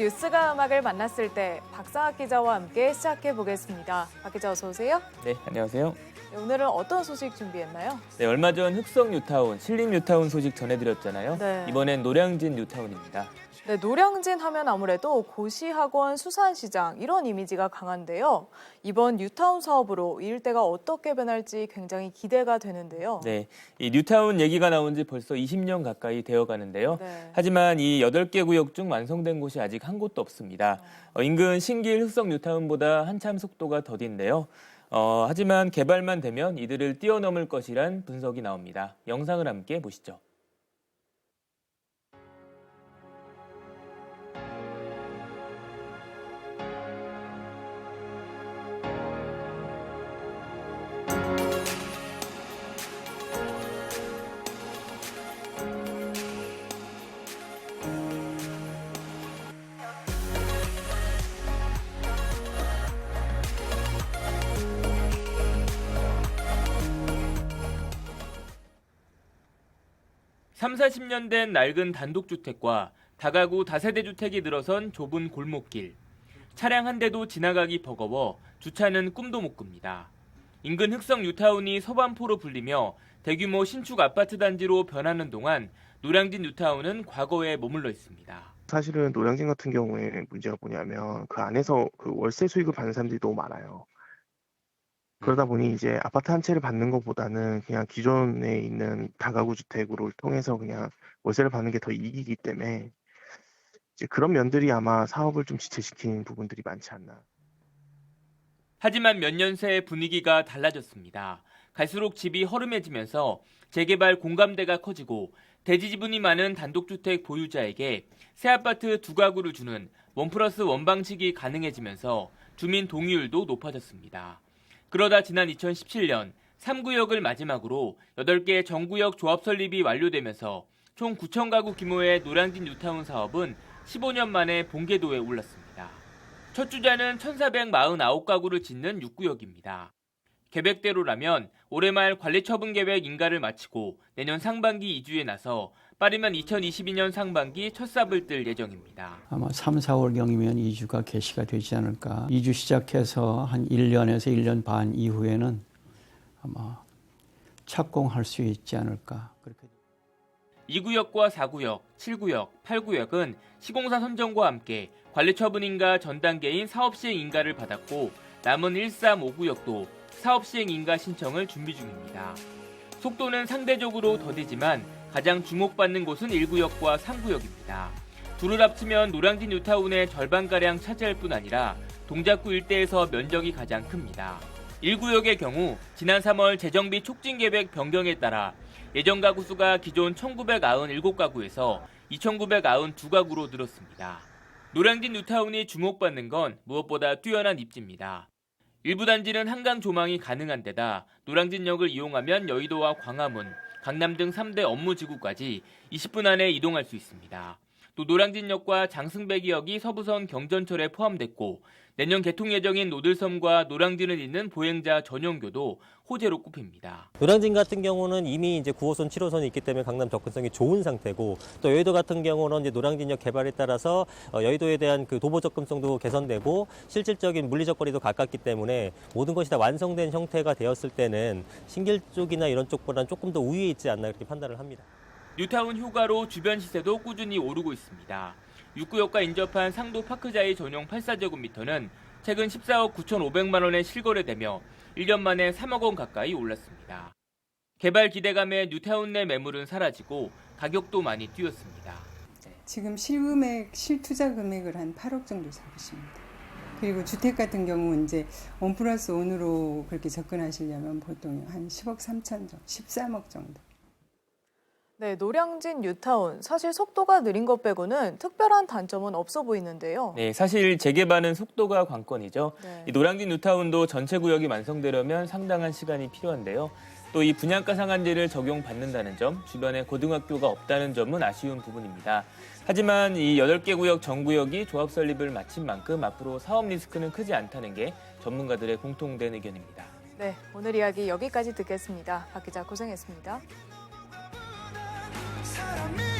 뉴스가 음악을 만났을 때 박상학 기자와 함께 시작해 보겠습니다. 박 기자 어서 오세요. 네, 안녕하세요. 네, 오늘은 어떤 소식 준비했나요? 네, 얼마 전 흑성 뉴타운, 신림 뉴타운 소식 전해드렸잖아요. 네. 이번엔 노량진 뉴타운입니다. 네, 노량진 하면 아무래도 고시학원, 수산시장 이런 이미지가 강한데요. 이번 뉴타운 사업으로 이 일대가 어떻게 변할지 굉장히 기대가 되는데요. 네, 이 뉴타운 얘기가 나온 지 벌써 20년 가까이 되어 가는데요. 네. 하지만 이 8개 구역 중 완성된 곳이 아직 한 곳도 없습니다. 인근 신길 흑성 뉴타운보다 한참 속도가 더딘데요. 하지만 개발만 되면 이들을 뛰어넘을 것이란 분석이 나옵니다. 영상을 함께 보시죠. (3, 40년) 된 낡은 단독주택과 다가구 다세대 주택이 늘어선 좁은 골목길. 차량 한 대도 지나가기 버거워 주차는 꿈도 못 꿉니다. 인근 흑성 뉴타운이 서반포로 불리며 대규모 신축 아파트 단지로 변하는 동안 노량진 뉴타운은 과거에 머물러 있습니다. 사실은 노량진 같은 경우에 문제가 뭐냐면 그 안에서 그 월세 수익을 받는 사람들이 너무 많아요. 그러다 보니 이제 아파트 한 채를 받는 것보다는 그냥 기존에 있는 다가구 주택으로 통해서 그냥 월세를 받는 게 더 이익이기 때문에 이제 그런 면들이 아마 사업을 좀 지체시킨 부분들이 많지 않나. 하지만 몇 년 새 분위기가 달라졌습니다. 갈수록 집이 허름해지면서 재개발 공감대가 커지고 대지 지분이 많은 단독주택 보유자에게 새 아파트 2가구를 주는 1+1 방식이 가능해지면서 주민 동의율도 높아졌습니다. 그러다 지난 2017년 3구역을 마지막으로 8개 정구역 조합 설립이 완료되면서 총 9,000가구 규모의 노량진 뉴타운 사업은 15년 만에 본궤도에 올랐습니다. 첫 주자는 1,449가구를 짓는 6구역입니다. 계획대로라면 올해 말 관리처분 계획 인가를 마치고 내년 상반기 이주에 나서 빠르면 2022년 상반기 첫 삽을 뜰 예정입니다. 아마 3, 4월경이면 이주가 개시가 되지 않을까. 이주 시작해서 한 1년에서 1년 반 이후에는 아마 착공할 수 있지 않을까. 그렇게. 2구역과 4구역, 7구역, 8구역은 시공사 선정과 함께 관리처분인가 전 단계인 사업시행 인가를 받았고 남은 1, 3, 5구역도 사업시행 인가 신청을 준비 중입니다. 속도는 상대적으로 더디지만 가장 주목받는 곳은 1구역과 3구역입니다. 둘을 합치면 노량진 뉴타운의 절반가량 차지할 뿐 아니라 동작구 일대에서 면적이 가장 큽니다. 1구역의 경우 지난 3월 재정비 촉진계획 변경에 따라 예정 가구 수가 기존 1,997가구에서 2,992가구로 늘었습니다. 노량진 뉴타운이 주목받는 건 무엇보다 뛰어난 입지입니다. 일부 단지는 한강 조망이 가능한 데다 노량진역을 이용하면 여의도와 광화문, 강남 등 3대 업무지구까지 20분 안에 이동할 수 있습니다. 또 노량진역과 장승배기역이 서부선 경전철에 포함됐고 내년 개통 예정인 노들섬과 노량진을 잇는 보행자 전용교도 호재로 꼽힙니다. 노량진 같은 경우는 이미 이제 9호선, 7호선이 있기 때문에 강남 접근성이 좋은 상태고 또 여의도 같은 경우는 이제 노량진역 개발에 따라서 여의도에 대한 그 도보 접근성도 개선되고 실질적인 물리적 거리도 가깝기 때문에 모든 것이 다 완성된 형태가 되었을 때는 신길 쪽이나 이런 쪽보다는 조금 더 우위에 있지 않나 그렇게 판단을 합니다. 뉴타운 휴가로 주변 시세도 꾸준히 오르고 있습니다. 6구역과 인접한 상도 파크자이 전용 84제곱미터는 최근 14억 9,500만 원에 실거래되며 1년 만에 3억 원 가까이 올랐습니다. 개발 기대감에 뉴타운 내 매물은 사라지고 가격도 많이 뛰었습니다. 지금 실금액, 실투자 금액을 한 8억 정도 잡으십니다. 그리고 주택 같은 경우는 이제 1+1으로 그렇게 접근하시려면 보통 한 10억 3천 정도, 13억 정도. 네, 노량진 뉴타운 사실 속도가 느린 것 빼고는 특별한 단점은 없어 보이는데요. 네, 사실 재개발은 속도가 관건이죠. 네. 이 노량진 뉴타운도 전체 구역이 완성되려면 상당한 시간이 필요한데요. 또 이 분양가 상한제를 적용받는다는 점, 주변에 고등학교가 없다는 점은 아쉬운 부분입니다. 하지만 이 8개 구역 정구역이 조합 설립을 마친 만큼 앞으로 사업 리스크는 크지 않다는 게 전문가들의 공통된 의견입니다. 네, 오늘 이야기 여기까지 듣겠습니다. 박 기자 고생했습니다. 사람이